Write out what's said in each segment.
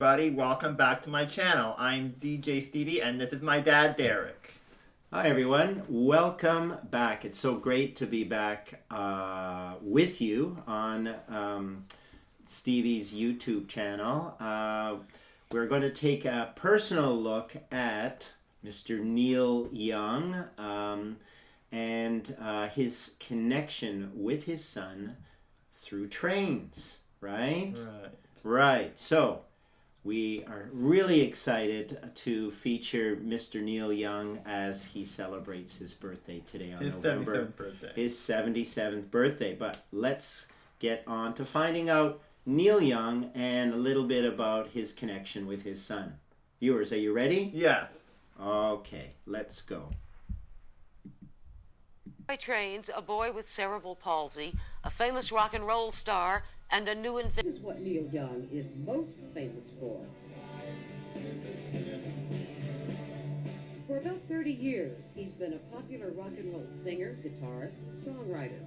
Everybody, welcome back to my channel. I'm DJ Stevie and this is my dad Derek. Hi everyone, welcome back. It's so great to be back with you on Stevie's YouTube channel. We're going to take a personal look at Mr. Neil Young and his connection with his son through trains, right? Right. So we are really excited to feature Mr. Neil Young as he celebrates his birthday today on November. 77th birthday. His 77th birthday. But let's get on to finding out Neil Young and a little bit about his connection with his son. Viewers, are you ready? Yes. Okay, let's go. Trains, a boy with cerebral palsy, a famous rock and roll star, and a new invention. This is what Neil Young is most famous for. For about 30 years, he's been a popular rock and roll singer, guitarist, and songwriter.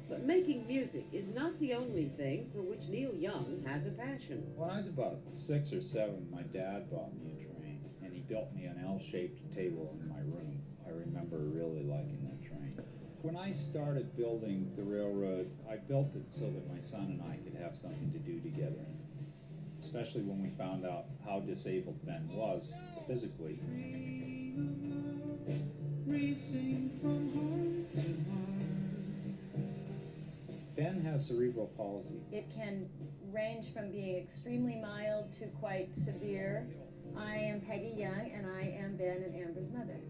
But making music is not the only thing for which Neil Young has a passion. When I was about 6 or 7, my dad bought me a train, and he built me an L-shaped table in my room. I remember really liking that train. When I started building the railroad, I built it so that my son and I could have something to do together, especially when we found out how disabled Ben was physically. Ben has cerebral palsy. It can range from being extremely mild to quite severe. I am Peggy Young, and I am Ben and Amber's mother.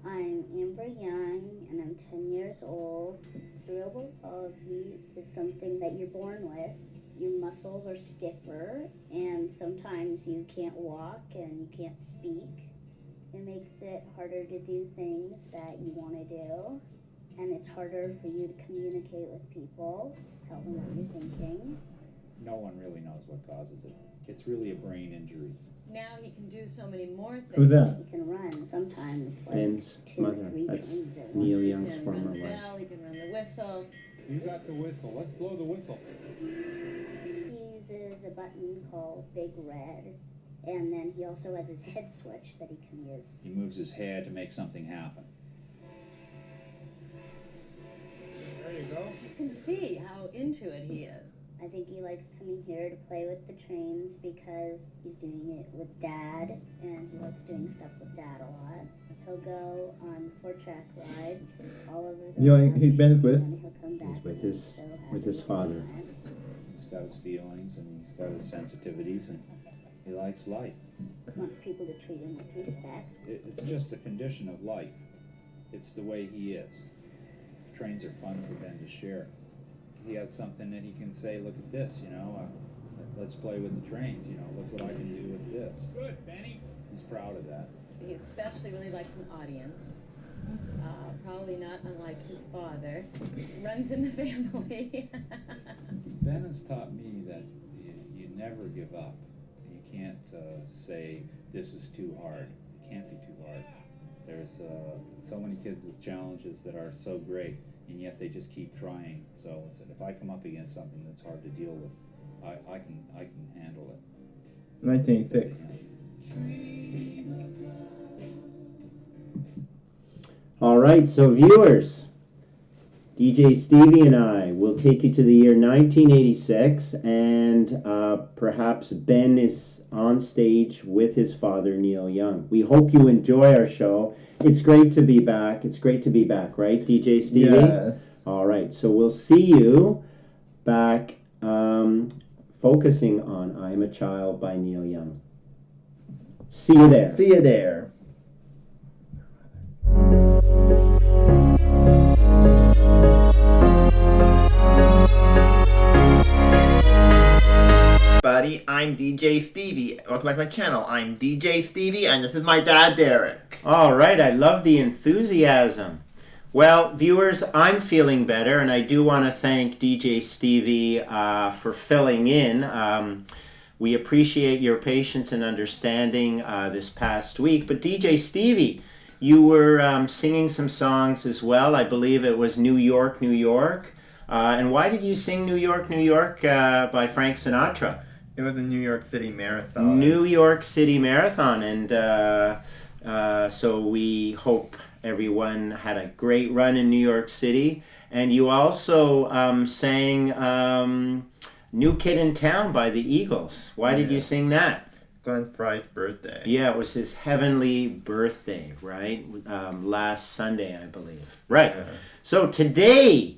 I'm Amber Young, and I'm 10 years old. Cerebral palsy is something that you're born with. Your muscles are stiffer, and sometimes you can't walk and you can't speak. It makes it harder to do things that you want to do, and it's harder for you to communicate with people, tell them what you're thinking. No one really knows what causes it. It's really a brain injury. Now he can do so many more things. Who's that? You can run sometimes like Ben's 2 mother. 3 That's trains at Neil once. He Young's can former run the wife. bell, he can run the whistle. You got the whistle. Let's blow the whistle. He uses a button called Big Red, and then he also has his head switch that he can use. He moves his head to make something happen. There you go. You can see how into it he is. I think he likes coming here to play with the trains because he's doing it with Dad, and he likes doing stuff with Dad a lot. He'll go on 4-track rides all over the He's been with? and he'll come back. He's with and his- so with happy his father. time. He's got his feelings and he's got his sensitivities and he likes life. He wants people to treat him with respect. It's just a condition of life. It's the way he is. Trains are fun for Ben to share. He has something that he can say, look at this, let's play with the trains, look what I can do with this. Good, Benny. He's proud of that. He especially really likes an audience. Probably not unlike his father. Runs in the family. Ben has taught me that you never give up. You can't say, this is too hard. It can't be too hard. There's so many kids with challenges that are so great, and yet they just keep trying. So if I come up against something that's hard to deal with, I can handle it. 1986. All right, so viewers, DJ Stevie and I will take you to the year 1986, and perhaps Ben is on stage with his father, Neil Young. We hope you enjoy our show. It's great to be back. It's great to be back, right, DJ Stevie? Yeah. All right, so we'll see you back focusing on I'm a Child by Neil Young. See you there. See you there. Buddy, I'm DJ Stevie. Welcome back to my channel. I'm DJ Stevie and this is my dad Derek. All right, I love the enthusiasm. Well, viewers, I'm feeling better, and I do want to thank DJ Stevie for filling in. We appreciate your patience and understanding this past week. But DJ Stevie, you were singing some songs as well. I believe it was New York, New York. And why did you sing New York, New York by Frank Sinatra? It was a New York City Marathon. New York City Marathon, and so we hope everyone had a great run in New York City. And you also sang New Kid in Town by the Eagles. Why did you sing that? Glenn Fry's birthday. Yeah, it was his heavenly birthday, right? Last Sunday, I believe. Right. Yeah. So today,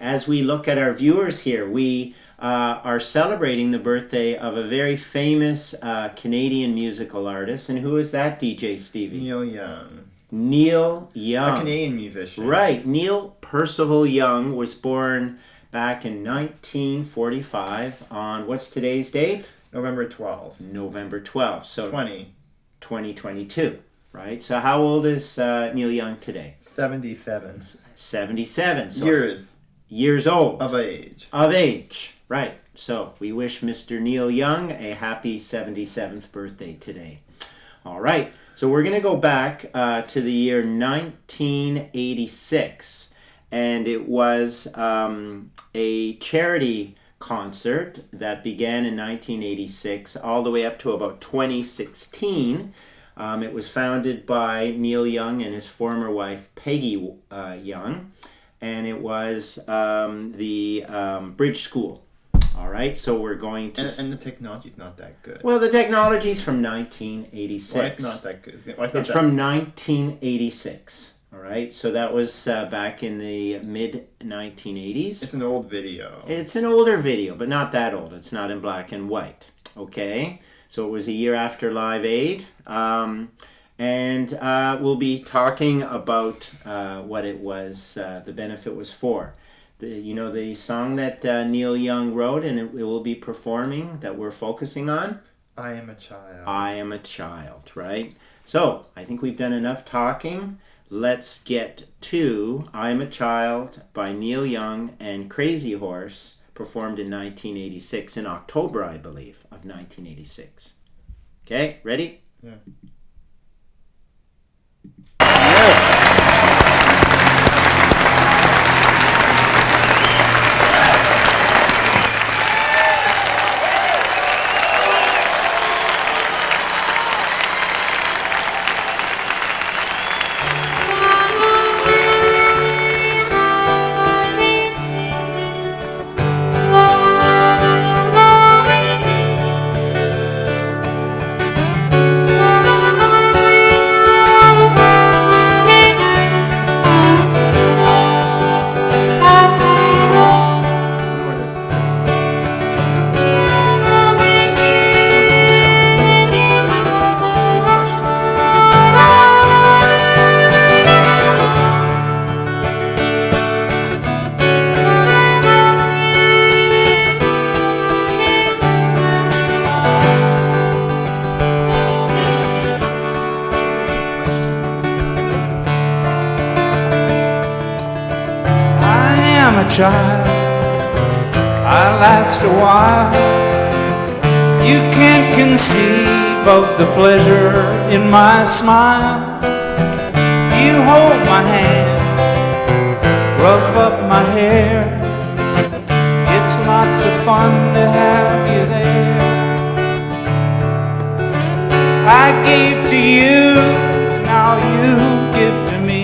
as we look at our viewers here, we are celebrating the birthday of a very famous Canadian musical artist. And who is that, DJ Stevie? Neil Young. Neil Young. A Canadian musician. Right. Neil Percival Young was born back in 1945 on, what's today's date? November 12th. November 12th. So 2022. Right? So how old is Neil Young today? 77. 77. So Years old. of age. Of age. Right. So we wish Mr. Neil Young a happy 77th birthday today. All right. So we're going to go back to the year 1986. And it was a charity concert that began in 1986 all the way up to about 2016. It was founded by Neil Young and his former wife Peggy Young, and it was the Bridge School. All right, so we're going to... And the technology's not that good. Well, the technology's from 1986. Why it's not that good? It's from 1986. All right, so that was back in the mid-1980s. It's an old video. It's an older video, but not that old. It's not in black and white. Okay, so it was a year after Live Aid. And we'll be talking about what it was, the benefit was for. The song that Neil Young wrote and it will be performing that we're focusing on? I Am a Child. I Am a Child, right? So, I think we've done enough talking. Let's get to I Am a Child by Neil Young and Crazy Horse, performed in 1986, in October, I believe, of 1986. Okay, ready? Yeah. Child, I last a while. You can't conceive of the pleasure in my smile. You hold my hand, rough up my hair. It's lots of fun to have you there. I gave to you, now you give to me.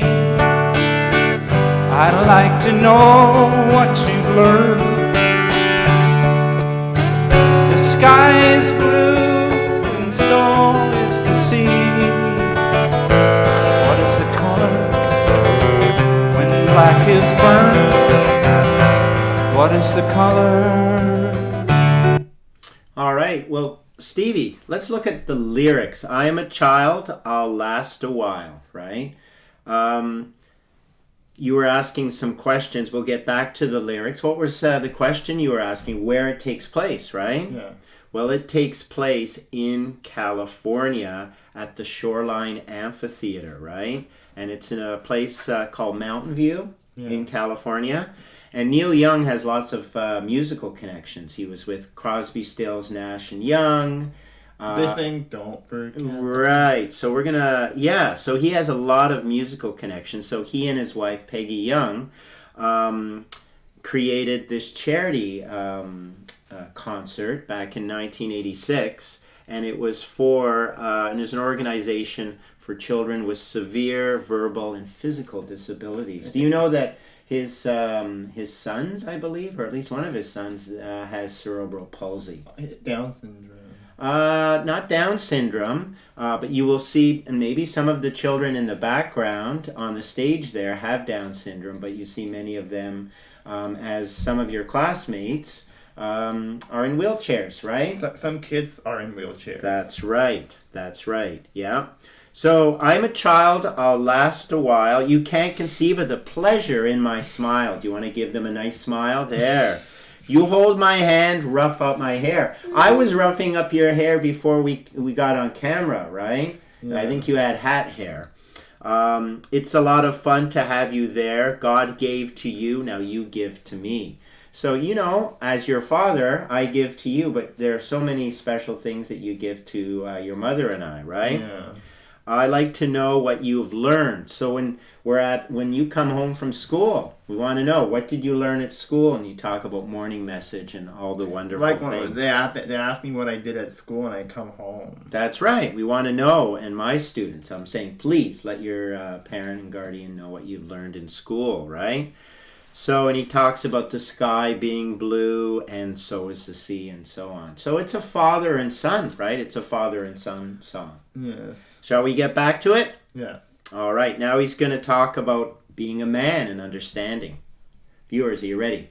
I'd like to know what you've learned. The sky is blue and so is the sea. What is the color when black is burned? What is the color? All right, well, Stevie, let's look at the lyrics. I am a child, I'll last a while, right? You were asking some questions. We'll get back to the lyrics. What was the question you were asking? Where it takes place, right? Yeah. Well, it takes place in California at the Shoreline Amphitheater, right? And it's in a place called Mountain View in California. And Neil Young has lots of musical connections. He was with Crosby, Stills, Nash and Young. They sing Don't Forget. Right. So we're going to, so he has a lot of musical connections. So he and his wife, Peggy Young, created this charity concert back in 1986, and it was for and is an organization for children with severe verbal and physical disabilities. Do you know that his sons, I believe, or at least one of his sons, has cerebral palsy? Down syndrome. Not Down syndrome, but you will see, and maybe some of the children in the background on the stage there have Down syndrome, but you see many of them, as some of your classmates are in wheelchairs, right? Some kids are in wheelchairs. That's right, yeah. So, I'm a child, I'll last a while. You can't conceive of the pleasure in my smile. Do you want to give them a nice smile? There. You hold my hand, rough up my hair. I was roughing up your hair before we got on camera, right? Yeah. I think you had hat hair. It's a lot of fun to have you there. God gave to you, now you give to me. So, you know, as your father, I give to you, but there are so many special things that you give to your mother and I, right? Yeah. I like to know what you've learned. So when you come home from school, we want to know, what did you learn at school? And you talk about morning message and all the wonderful things. They ask me what I did at school and I come home. That's right. We want to know. And my students, I'm saying, please let your parent and guardian know what you've learned in school, right? So, and he talks about the sky being blue, and so is the sea, and so on. So it's a father and son, right? It's a father and son song. Yes. Shall we get back to it? Yeah. All right. Now he's going to talk about being a man and understanding. Viewers, are you ready?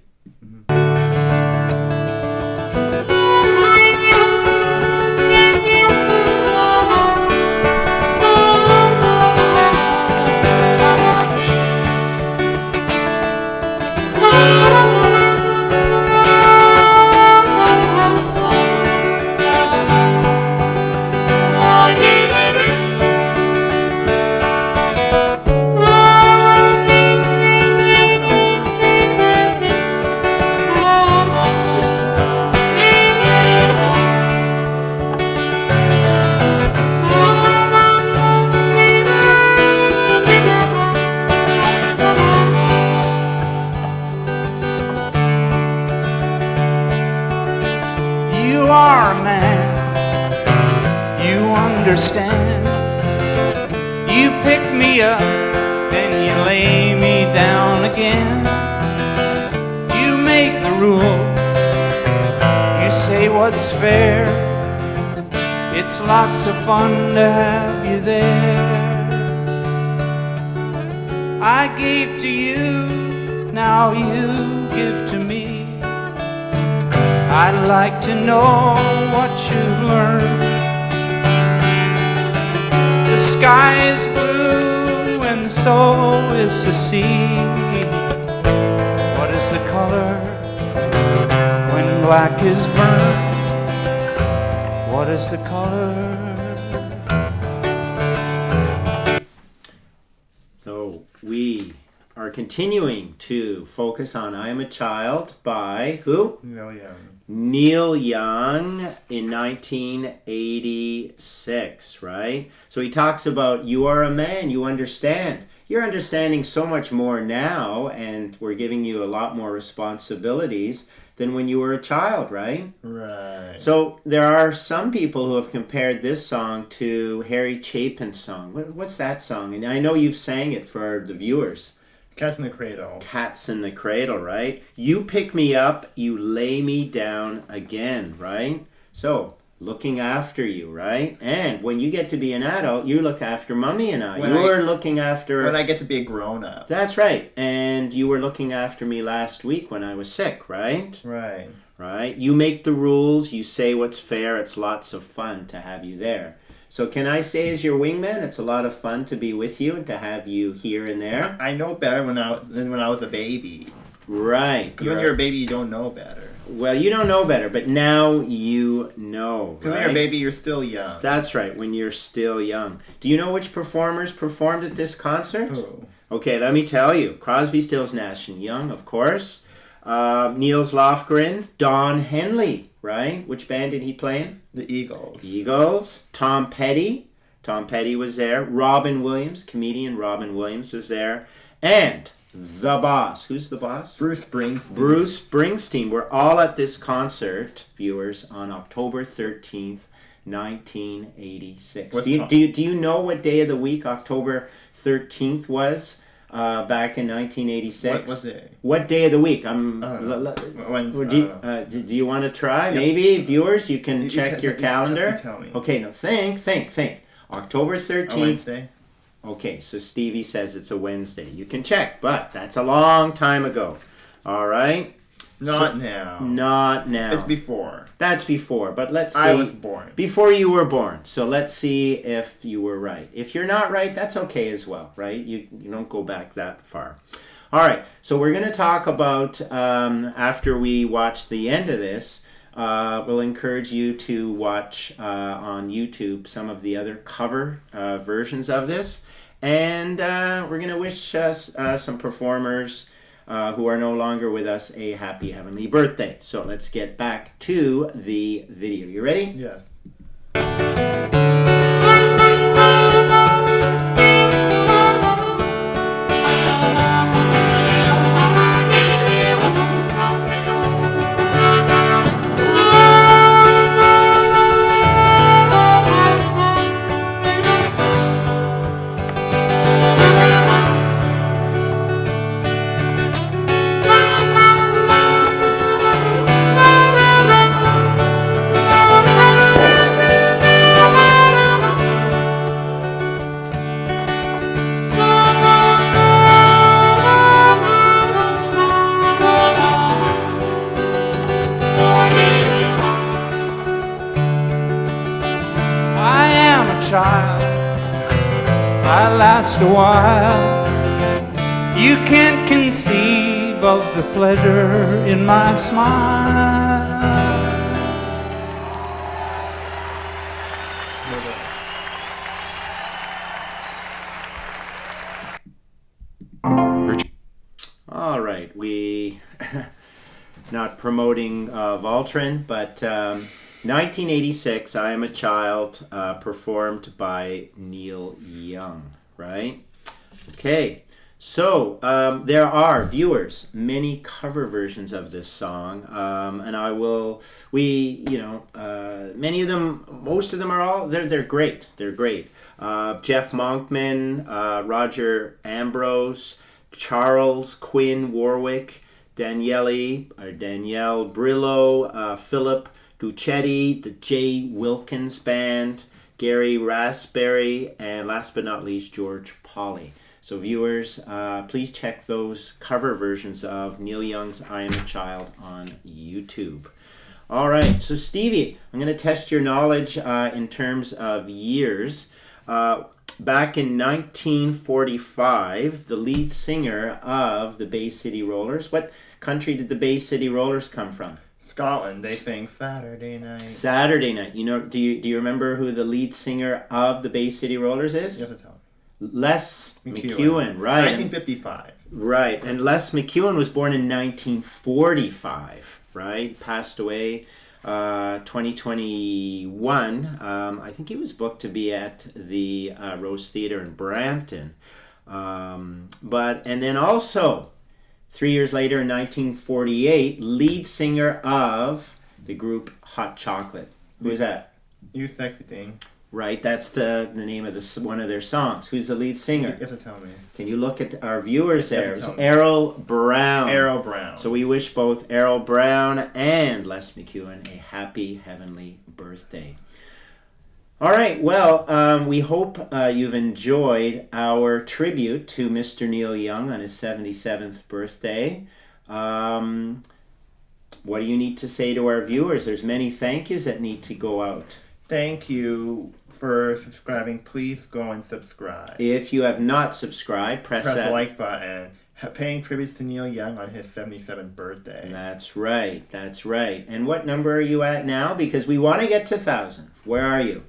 Understand. You pick me up, then you lay me down again. You make the rules, you say what's fair. It's lots of fun to have you there. I gave to you, now you give to me. I'd like to know what you've learned. The sky is blue and so is the sea. What is the color when black is burned? What is the color? So we are continuing to focus on I Am a Child by who? Neil Young. Neil Young in 1986, right? So he talks about, you are a man, you understand. You're understanding so much more now, and we're giving you a lot more responsibilities than when you were a child, right? Right. So there are some people who have compared this song to Harry Chapin's song. What's that song? And I know you've sang it for the viewers. Cats in the Cradle. Cats in the Cradle, right? You pick me up, you lay me down again, right? So, looking after you, right? And when you get to be an adult, you look after Mommy and I. You're looking after... When I get to be a grown-up. That's right. And you were looking after me last week when I was sick, right? Right. Right? You make the rules, you say what's fair, it's lots of fun to have you there. So can I say as your wingman, it's a lot of fun to be with you and to have you here and there? I know better than when I was a baby. Right. Because when you're a baby, you don't know better. Well, you don't know better, but now you know, Because when you're a baby, you're still young. That's right, when you're still young. Do you know which performers performed at this concert? Who? Okay, let me tell you. Crosby, Stills, Nash & Young, of course. Niels Lofgren, Don Henley, right? Which band did he play in? The Eagles. Eagles. Tom Petty. Tom Petty was there. Robin Williams, comedian Robin Williams was there. And the boss. Who's the boss? Bruce Springsteen. Bruce Springsteen. We're all at this concert, viewers, on October 13th, 1986. What's Do you know what day of the week October 13th was back in 1986? What day? What day of the week? Do you want to try? Yeah. Maybe, viewers, you can You check your you calendar. tell me. Okay, no, think. October A 13th. Wednesday. Okay, so Stevie says it's a Wednesday. You can check, but that's a long time ago. All right? Not now. Not now. It's before. That's before, but let's see. I was born. Before you were born. So let's see if you were right. If you're not right, that's okay as well, right? You don't go back that far. All right, so we're going to talk about, after we watch the end of this, we'll encourage you to watch on YouTube some of the other cover versions of this. And we're going to wish some performers who are no longer with us a happy heavenly birthday. So let's get back to the video. You ready? Yes. I am a child, I last a while. You can't conceive of the pleasure in my smile. All right, we not promoting Voltron, but 1986, I Am a Child, performed by Neil Young, right? Okay, so there are, viewers, many cover versions of this song, and many of them, most of them are all, they're great, they're great. Jeff Monkman, Roger Ambrose, Charles Quinn Warwick, Danielle Brillo, Philip Guccetti, the J. Wilkins Band, Gary Raspberry, and last but not least, George Pauly. So viewers, please check those cover versions of Neil Young's I Am a Child on YouTube. All right, so Stevie, I'm going to test your knowledge in terms of years. Back in 1945, the lead singer of the Bay City Rollers, what country did the Bay City Rollers come from? Scotland. They sing Saturday Night. Saturday Night. You know, do you remember who the lead singer of the Bay City Rollers is? You have to tell me. Les McEwen, right? 1955. Right, and Les McEwen was born in 1945, right? Passed away 2021. I think he was booked to be at the Rose Theatre in Brampton. And then also, 3 years later in 1948, lead singer of the group Hot Chocolate. Who is that? You sexy thing. Right, that's the name of one of their songs. Who's the lead singer? You have to tell me. Can you look at our viewers there? It's tell me. Errol Brown. Errol Brown. So we wish both Errol Brown and Les McEwen a happy heavenly birthday. All right, well, we hope you've enjoyed our tribute to Mr. Neil Young on his 77th birthday. What do you need to say to our viewers? There's many thank yous that need to go out. Thank you for subscribing. Please go and subscribe. If you have not subscribed, press the that like button. Paying tributes to Neil Young on his 77th birthday. That's right. That's right. And what number are you at now? Because we want to get to 1,000. Where are you?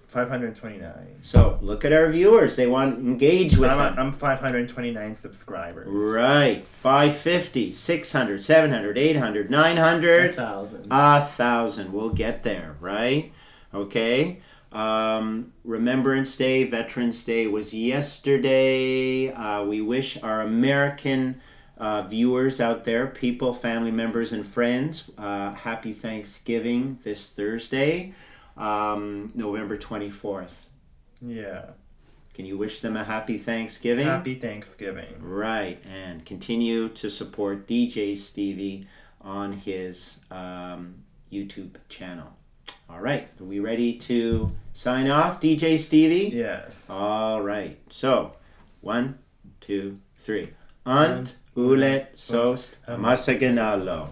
529. So look at our viewers. They want to engage with them. I'm 529 subscribers. Right. 550, 600, 700, 800, 900. 1,000. 1,000. We'll get there, right? Okay. Remembrance Day, Veterans Day was yesterday. We wish our American viewers out there, people, family members, and friends, happy Thanksgiving this Thursday, November 24th. Yeah. Can you wish them a happy Thanksgiving? Happy Thanksgiving. Right, and continue to support DJ Stevie on his YouTube channel. All right, are we ready to sign off, DJ Stevie? Yes. All right, so 1, 2, 3. Ant ulet sost masaganalo.